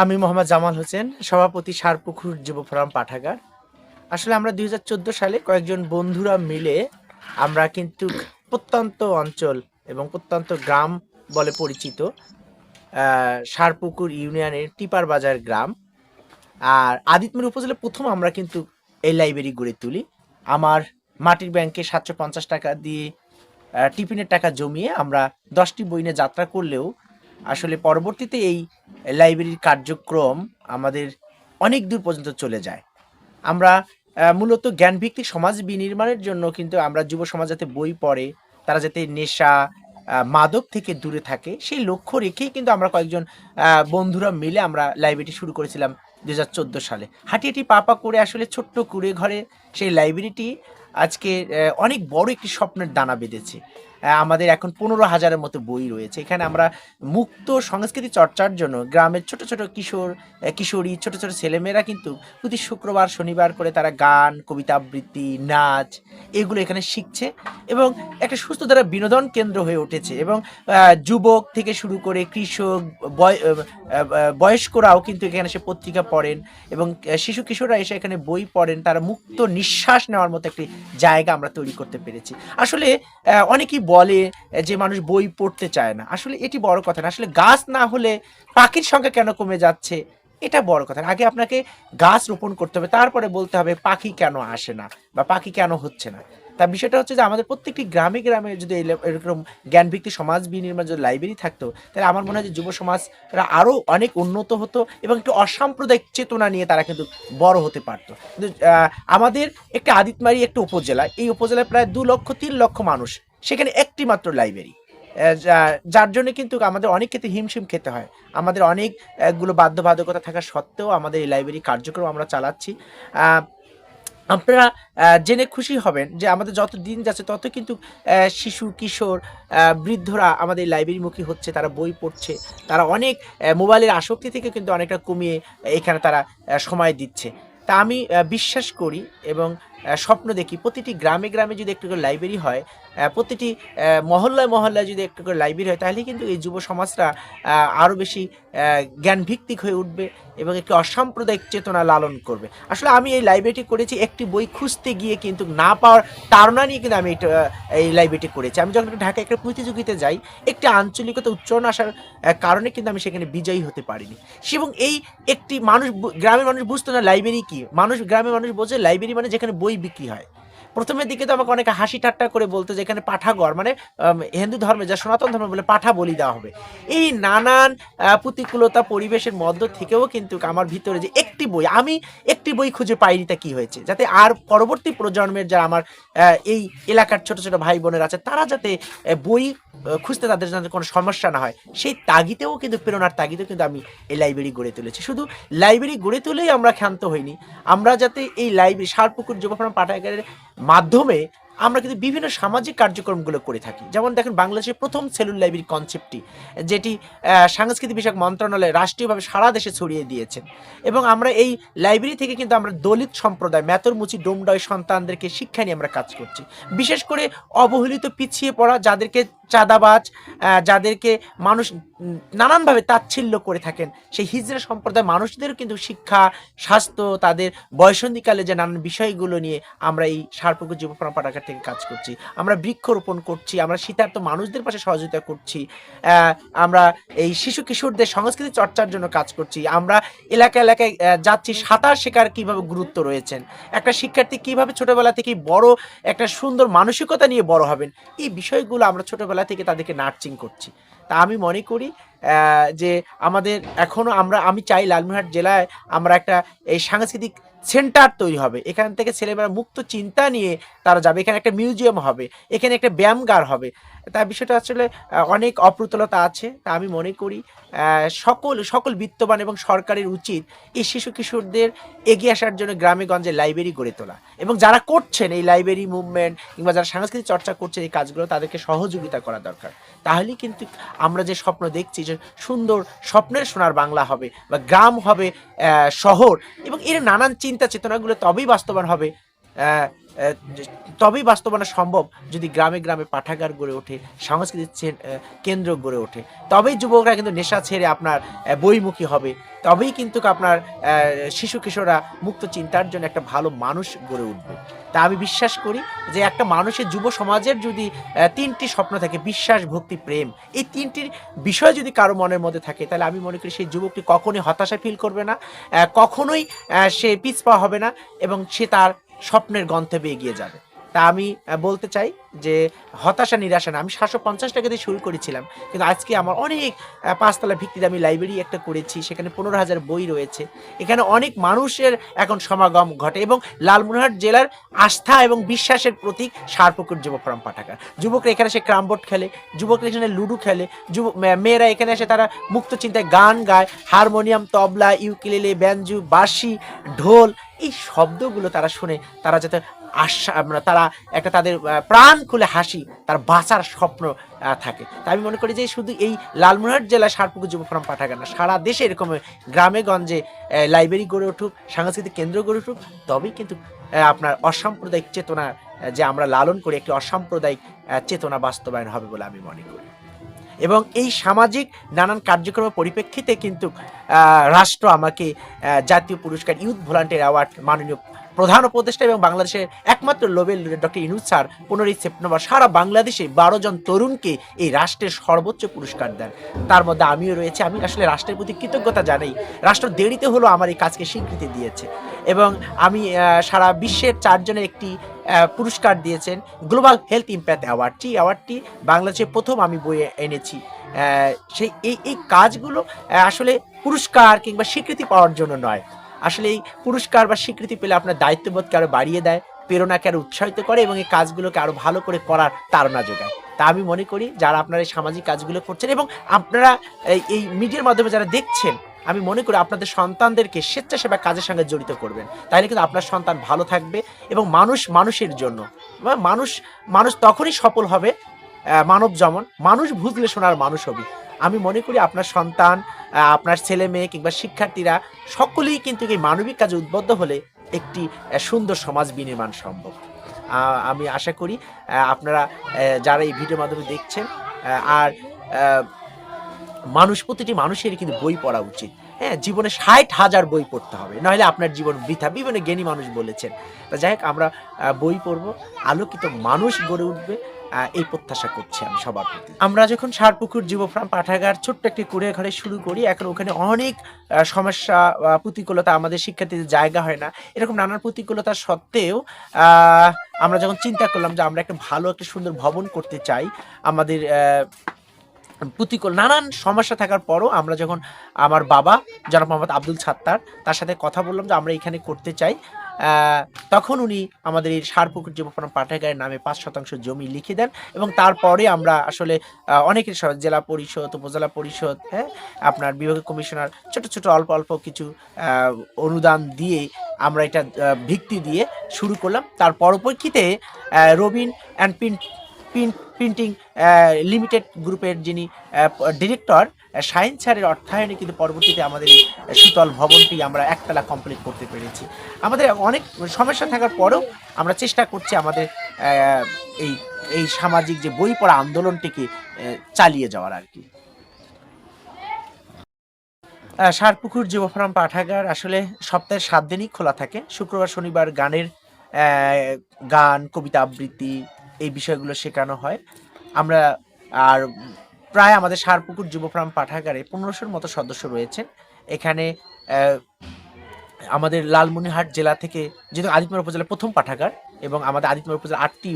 আমি মোহাম্মদ জামাল হোসেন, সভাপতি ষাঁড়পুকুর যুব ফোরাম পাঠাগার। আসলে আমরা ২০১৪ সালে কয়েকজন বন্ধুরা মিলে আমরা কিন্তু প্রত্যন্ত অঞ্চল এবং প্রত্যন্ত গ্রাম বলে পরিচিত ষাঁড়পুকুর ইউনিয়নের টিপার বাজার গ্রাম আর আদিতমির উপজেলায় প্রথম আমরা কিন্তু এই লাইব্রেরি গড়ে তুলি। আমার মাটির ব্যাংকে ৭৫০ টাকা দিয়ে টিফিনের টাকা জমিয়ে আমরা ১০টি বই নিয়ে যাত্রা করলেও আসলে পরবর্তীতে এই লাইব্রেরির কার্যক্রম আমাদের অনেক দূর পর্যন্ত চলে যায়। আমরা মূলত জ্ঞানভিত্তিক সমাজ বিনির্মাণের জন্য কিন্তু আমরা যুব সমাজ যাতে বই পড়ে, তারা যাতে নেশা, মাদক থেকে দূরে থাকে, সেই লক্ষ্য রেখেই কিন্তু আমরা কয়েকজন বন্ধুরা মিলে আমরা লাইব্রেরিটি শুরু করেছিলাম ২০১৪ সালে। হাঁটি হাঁটি পা পা করে আসলে ছোট্ট কুঁড়ে ঘরে সেই লাইব্রেরিটি আজকে অনেক বড় একটি স্বপ্নের দানা বেঁধেছে। আমাদের এখন ১৫,০০০-এর মতো বই রয়েছে। এখানে আমরা মুক্ত সংস্কৃতি চর্চার জন্য গ্রামের ছোট, ছোট কিশোরী, ছোট, ছোট ছেলেমেয়েরা কিন্তু প্রতি শুক্রবার, শনিবার করে তারা গান, কবিতা আবৃত্তি, নাচ এগুলো এখানে শিখছে এবং একটা সুস্থ ধারা বিনোদন কেন্দ্র হয়ে উঠেছে এবং যুবক থেকে শুরু করে কৃষক, বয়স্করাও কিন্তু এখানে এসে পত্রিকা পড়েন এবং শিশু কিশোররা এসে এখানে বই পড়েন। তারা মুক্ত নিঃশ্বাস নেওয়ার মতো একটি জায়গা আমরা তৈরি করতে পেরেছি। আসলে অনেকেই বলে যে মানুষ বই পড়তে চায় না। আসলে এটি বড় কথা না। আসলে গাছ না হলে পাখির সংখ্যা কেন কমে যাচ্ছে? এটা বড় কথা না। আগে আপনাকে গাছ রোপণ করতে হবে, তারপরে বলতে হবে পাখি কেন আসে না বা পাখি কেন হচ্ছে না। তার বিষয়টা হচ্ছে যে আমাদের প্রত্যেকটি গ্রামে গ্রামে যদি এরকম জ্ঞানভিত্তিক সমাজ বিনির্মাণ যদি লাইব্রেরি থাকতো, তাহলে আমার মনে হয় যে যুব সমাজরা আরও অনেক উন্নত হতো এবং একটু অসাম্প্রদায়িক চেতনা নিয়ে তারা কিন্তু বড় হতে পারতো। কিন্তু আমাদের একটা আদিতমারি একটা উপজেলা, এই উপজেলায় প্রায় ২ লক্ষ ৩ লক্ষ মানুষ, সেখানে একটি মাত্র লাইব্রেরি, যার জন্য কিন্তু আমাদের অনেক ক্ষেত্রে হিমশিম খেতে হয়। আমাদের অনেক গুলো বাধ্যবাধকতা থাকা সত্ত্বেও আমাদের এই লাইব্রেরি কার্যক্রম আমরা চালাচ্ছি। আপনারা জেনে খুশি হবেন যে আমাদের যত দিন যাচ্ছে তত কিন্তু শিশু কিশোর বৃদ্ধরা আমাদের লাইব্রেরিমুখী হচ্ছে, তারা বই পড়ছে, তারা অনেক মোবাইলের আসক্তি থেকে কিন্তু অনেকটা কমিয়ে এখানে তারা সময় দিচ্ছে। তা আমি বিশ্বাস করি এবং স্বপ্ন দেখি প্রতিটি গ্রামে গ্রামে যদি একটু করে লাইব্রেরি হয়, প্রতিটি মহল্লায় মহল্লায় যদি একটু করে লাইব্রেরি হয়, তাহলে কিন্তু এই যুব সমাজরা আরও বেশি জ্ঞানভিত্তিক হয়ে উঠবে এবং একটি অসাম্প্রদায়িক চেতনা লালন করবে। আসলে আমি এই লাইব্রেরিটি করেছি একটি বই খুঁজতে গিয়ে কিন্তু না পাওয়ার তাড়না নিয়ে কিন্তু আমি এই লাইব্রেরিটি করেছি। আমি যখন ঢাকায় একটা প্রতিযোগিতায় যাই, একটি আঞ্চলিকতা উচ্চারণ আসার কারণে কিন্তু আমি সেখানে বিজয়ী হতে পারিনি। এবং এই একটি মানুষ, গ্রামের মানুষ বুঝতো না লাইব্রেরি কি। গ্রামের মানুষ বোঝে লাইব্রেরি মানে যেখানে বই বিক্রি হয়। প্রথমের দিকে তো আমাকে অনেকে হাসি ঠাট্টা করে বলতো যে এখানে পাঠাগর মানে হিন্দু ধর্মে, যা সনাতন ধর্মে বলে পাঠা বলি দেওয়া হবে। এই নানান প্রতিকূলতা পরিবেশের মধ্য থেকেও কিন্তু আমার ভিতরে যে একটি বই, আমি একটি বই খুঁজে পাইনি, তা কি হয়েছে, যাতে আর পরবর্তী প্রজন্মের যারা আমার এই এলাকার ছোট ছোট ভাই বোনের আছে তারা যাতে বই খুঁজতে তাদের যাতে কোনো সমস্যা না হয়, সেই তাগিদেও কিন্তু, প্রেরণার তাগিদেও কিন্তু আমি এই লাইব্রেরি গড়ে তুলেছি। শুধু লাইব্রেরি গড়ে তুলেই আমরা ক্ষান্ত হইনি, আমরা যাতে এই লাইব্রেরি ষাঁড়পুকুর যুব ফোরাম পাঠাগারের মাধ্যমে আমরা কিন্তু বিভিন্ন সামাজিক কার্যক্রমগুলো করে থাকি। যেমন দেখেন, বাংলাদেশের প্রথম সেলুলার লাইব্রেরি কনসেপ্টটি, যেটি সাংস্কৃতিক বিষয়ক মন্ত্রণালয় রাষ্ট্রীয়ভাবে সারা দেশে ছড়িয়ে দিয়েছেন এবং আমরা এই লাইব্রেরি থেকে কিন্তু আমরা দলিত সম্প্রদায়, মেতরমুচি ডোমডয় সন্তানদেরকে শিক্ষা নিয়ে আমরা কাজ করছি। বিশেষ করে অবহেলিত, পিছিয়ে পড়া, যাদেরকে চাঁদাবাজ, যাদেরকে মানুষ নানানভাবে তাচ্ছিল্য করে থাকেন, সেই হিজড়া সম্প্রদায়ের মানুষদেরও কিন্তু শিক্ষা, স্বাস্থ্য, তাদের বয়সন্ধিকালে যে নানান বিষয়গুলো নিয়ে আমরা এই ষাঁড়পুকুর যুব ফোরাম পাঠাগার থেকে কাজ করছি। আমরা বৃক্ষরোপণ করছি, আমরা শীতার্ত মানুষদের পাশে সহযোগিতা করছি, আমরা এই শিশু কিশোরদের সংস্কৃতি চর্চার জন্য কাজ করছি। আমরা এলাকা এলাকায় যাচ্ছি, সাঁতার শেখার কীভাবে গুরুত্ব রয়েছেন, একটা শিক্ষার্থী কীভাবে ছোটোবেলা থেকেই বড় একটা সুন্দর মানসিকতা নিয়ে বড় হবেন, এই বিষয়গুলো আমরা ছোটোবেলা থেকে তাদেরকে নার্চিং করছি। তা আমি মনে করি যে আমাদের এখনও আমি চাই লালমনিরহাট জেলায় আমরা একটা এই সাংস্কৃতিক সেন্টার তৈরি হবে। এখান থেকে ছেলেমেয়েরা মুক্ত চিন্তা নিয়ে তারা যাবে, এখানে একটা মিউজিয়াম হবে, এখানে একটা ব্যায়ামগার হবে। তার বিষয়টা আসলে অনেক অপ্রতুলতা আছে। তা আমি মনে করি সকল বিত্তবান এবং সরকারের উচিত এই শিশু কিশোরদের এগিয়ে আসার জন্য গ্রামে গঞ্জে লাইব্রেরি গড়ে তোলা এবং যারা করছেন এই লাইব্রেরি মুভমেন্ট কিংবা যারা সাংস্কৃতিক চর্চা করছেন এই কাজগুলো, তাদেরকে সহযোগিতা করা দরকার। তাহলেই কিন্তু আমরা যে স্বপ্ন দেখছি, যে সুন্দর স্বপ্নের সোনার বাংলা হবে বা গ্রাম হবে শহর, এবং এর নানান চিন্তা চেতনাগুলো তবেই বাস্তবায়ন হবে তবেই বাস্তবায়ন সম্ভব যদি গ্রামে গ্রামে পাঠাগার গড়ে ওঠে, সাংস্কৃতিক কেন্দ্র গড়ে ওঠে। তবেই যুবকরা কিন্তু নেশা ছেড়ে আপনার বইমুখী হবে। তবেই কিন্তু আপনার শিশু কিশোররা মুক্ত চিন্তার জন্য একটা ভালো মানুষ গড়ে উঠবে। তা আমি বিশ্বাস করি যে একটা মানুষের যুব সমাজের যদি ৩টি স্বপ্ন থাকে, বিশ্বাস, ভক্তি, প্রেম, এই ৩টির বিষয় যদি কারো মনের মধ্যে থাকে, তাহলে আমি মনে করি সেই যুবকটি কখনোই হতাশা ফিল করবে না, কখনোই সে পিছপা হবে না, এবং সে তার স্বপ্নের গন্তব্যে এগিয়ে যাবে। তা আমি বলতে চাই যে হতাশা নিরাশা না। আমি ৭৫০ টাকা দিয়ে শুরু করেছিলাম, কিন্তু আজকে আমার অনেক ৫ তলা ভিত্তিতে আমি লাইব্রেরি একটা করেছি, সেখানে ১৫,০০০ বই রয়েছে। এখানে অনেক মানুষের এখন সমাগম ঘটে, এবং লালমনিরহাট জেলার আস্থা এবং বিশ্বাসের প্রতীক ষাঁড়পুকুর যুব ফোরাম পাঠাগার। যুবকরা এখানে এসে ক্যারাম বোর্ড খেলে, যুবকরা এখানে লুডো খেলে, মেয়েরা এখানে এসে তারা মুক্ত চিন্তায় গান গায়, হারমোনিয়াম, তবলা, ইউকেলেলে, ব্যাঞ্জু, বাঁশি, ঢোল, এই শব্দগুলো তারা শুনে তারা যাতে তারা একটা তাদের প্রাণ খুলে হাসি, তার বাঁচার স্বপ্ন থাকে। তাই আমি মনে করি যে শুধু এই লালমনিরহাট জেলায় ষাঁড়পুকুর যুব ফোরাম পাঠাগার না, সারা দেশে এরকম গ্রামে গঞ্জে লাইব্রেরি গড়ে উঠুক, সাংস্কৃতিক কেন্দ্র গড়ে উঠুক, তবেই কিন্তু আপনার অসাম্প্রদায়িক চেতনা যে আমরা লালন করি, একটি অসাম্প্রদায়িক চেতনা বাস্তবায়ন হবে বলে আমি মনে করি। এবং এই সামাজিক নানান কার্যক্রমের পরিপ্রেক্ষিতে কিন্তু রাষ্ট্র আমাকে জাতীয় পুরস্কার, ইউথ ভলান্টিয়ার অ্যাওয়ার্ড, মাননীয় প্রধান উপদেষ্টা এবং বাংলাদেশের একমাত্র Nobel laureate doctor Yunus sir 15ই সেপ্টেম্বর সারা বাংলাদেশে 12 জন তরুণকে এই রাষ্ট্রের সর্বোচ্চ পুরস্কার দেন। তার মধ্যে আমিও রয়েছে। আমি আসলে রাষ্ট্রের প্রতি কৃতজ্ঞতা জানাই। রাষ্ট্র দেরিতে হলো আমার এই কাজকে স্বীকৃতি দিয়েছে, এবং আমি সারা বিশ্বের 4 জনের একটি পুরস্কার দিয়েছেন, গ্লোবাল হেলথ ইম্প্যাক্ট অ্যাওয়ার্ড। যে অ্যাওয়ার্ডটি বাংলাদেশে প্রথম আমি বইয়ে এনেছি। সেই এই কাজগুলো আসলে পুরস্কার কিংবা স্বীকৃতি পাওয়ার জন্য নয়। আসলে এই পুরস্কার বা স্বীকৃতি পেলে আপনার দায়িত্ববোধকে আরো বাড়িয়ে দেয়, প্রেরণাকে আরো উৎসাহিত করে, এবং এই কাজগুলোকে আরো ভালো করে করার তাড়না যোগায়। তা আমি মনে করি যারা আপনারা এই সামাজিক কাজগুলো করছেন, এবং আপনারা এই মিডিয়ার মাধ্যমে যারা দেখছেন, আমি মনে করি আপনাদের সন্তানদেরকে স্বেচ্ছাসেবা কাজের সঙ্গে জড়িত করবেন। তাহলে কিন্তু আপনার সন্তান ভালো থাকবে, এবং মানুষ মানুষের জন্য, মানুষ মানুষ তখনই সফল হবে, মানব যেমন মানুষ বুঝলে শোনার মানুষ হবে। আমি মনে করি আপনার সন্তান, আপনার ছেলে মেয়ে কিংবা শিক্ষার্থীরা সকলেই কিন্তু এই মানবিক কাজে উদ্বুদ্ধ হলে একটি সুন্দর সমাজ বিনির্মাণ সম্ভব। আমি আশা করি আপনারা যারা এই ভিডিওর মাধ্যমে দেখছেন, আর প্রতিটি মানুষেরই কিন্তু বই পড়া উচিত। হ্যাঁ, জীবনে 60,000 বই পড়তে হবে, নাহলে আপনার জীবন বৃথা। বিভিন্ন জ্ঞানী মানুষ বলেছেন। তা যাই হোক, আমরা বই পড়বো, আলোকিত মানুষ গড়ে উঠবে, এই প্রত্যাশা করছি আমি সবার প্রতি। আমরা যখন ষাঁড়পুকুর যুব ফোরাম পাঠাগার ছোট্ট একটি কুড়িয়ে ঘরে শুরু করি, এখন ওখানে অনেক সমস্যা, প্রতিকূলতা, আমাদের শিক্ষার্থীদের জায়গা হয় না, এরকম নানান প্রতিকূলতা সত্ত্বেও আমরা যখন চিন্তা করলাম যে আমরা একটা ভালো একটা সুন্দর ভবন করতে চাই, আমাদের প্রতিকূল নানান সমস্যা থাকার পরও আমরা যখন আমার বাবা জনাব মোহাম্মদ আব্দুল সাত্তার, তার সাথে কথা বললাম যে আমরা এখানে করতে চাই, তখন উনি আমাদের এই ষাঁড়পুকুর যুব ফোরাম পাঠাগারের নামে ৫% জমি লিখে দেন, এবং তারপরে আমরা আসলে অনেকের জেলা পরিষদ, উপজেলা পরিষদ, হ্যাঁ, আপনার বিভাগীয় কমিশনার ছোট ছোট অল্প অল্প কিছু অনুদান দিয়ে আমরা এটা ভিত্তি দিয়ে শুরু করলাম। তার পরবর্তীতে রবিন অ্যান্ড প্রিন্টিং লিমিটেড গ্রুপের যিনি ডিরেক্টর শাহিন স্যারের অর্থায়নে কিন্তু পরবর্তীতে আমাদের এই শীতল ভবনটি আমরা একতলা কমপ্লিট করতে পেরেছি। আমাদের অনেক সমস্যা থাকার পরেও আমরা চেষ্টা করছি আমাদের এই এই সামাজিক যে বই পড়া আন্দোলনটিকে চালিয়ে যাওয়ার আর কি। ষাঁড়পুকুর যুব ফোরাম পাঠাগার আসলে সপ্তাহে 7 দিনই খোলা থাকে। শুক্রবার শনিবার গান, কবিতা আবৃত্তি, এই বিষয়গুলো শেখানো হয়। আমরা আর প্রায় আমাদের ষাঁড়পুকুর যুব ফোরাম পাঠাগারে 1500-র মতো সদস্য রয়েছেন। এখানে আমাদের লালমনিরহাট জেলা থেকে, যেহেতু আদিতমার উপজেলার প্রথম পাঠাগার, এবং আমাদের আদিতমার উপজেলার 8টি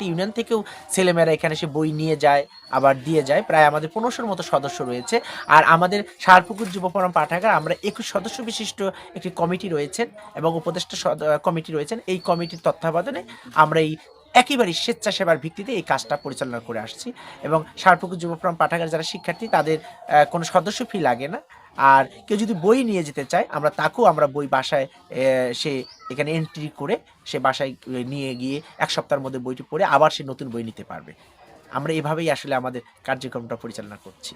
ইউনিয়ন থেকেও ছেলেমেয়েরা এখানে এসে বই নিয়ে যায়, আবার দিয়ে যায়। প্রায় আমাদের 1500-র মতো সদস্য রয়েছে। আর আমাদের ষাঁড়পুকুর যুব ফোরাম পাঠাগার আমরা 21 সদস্য বিশিষ্ট একটি কমিটি রয়েছেন, এবং উপদেষ্টা কমিটি রয়েছেন। এই কমিটির তত্ত্বাবধানে আমরা এই একেবারেই স্বেচ্ছাসেবার ভিত্তিতে এই কাজটা পরিচালনা করে আসছি। এবং ষাঁড়পুকুর যুব ফোরাম পাঠাগার যারা শিক্ষার্থী, তাদের কোনো সদস্য ফি লাগে না। আর কেউ যদি বই নিয়ে যেতে চায়, আমরা বই বাসায় সে এখানে এন্ট্রি করে সে বাসায় নিয়ে গিয়ে 1 সপ্তাহের মধ্যে বইটি পড়ে আবার সে নতুন বই নিতে পারবে। আমরা এভাবেই আসলে আমাদের কার্যক্রমটা পরিচালনা করছি।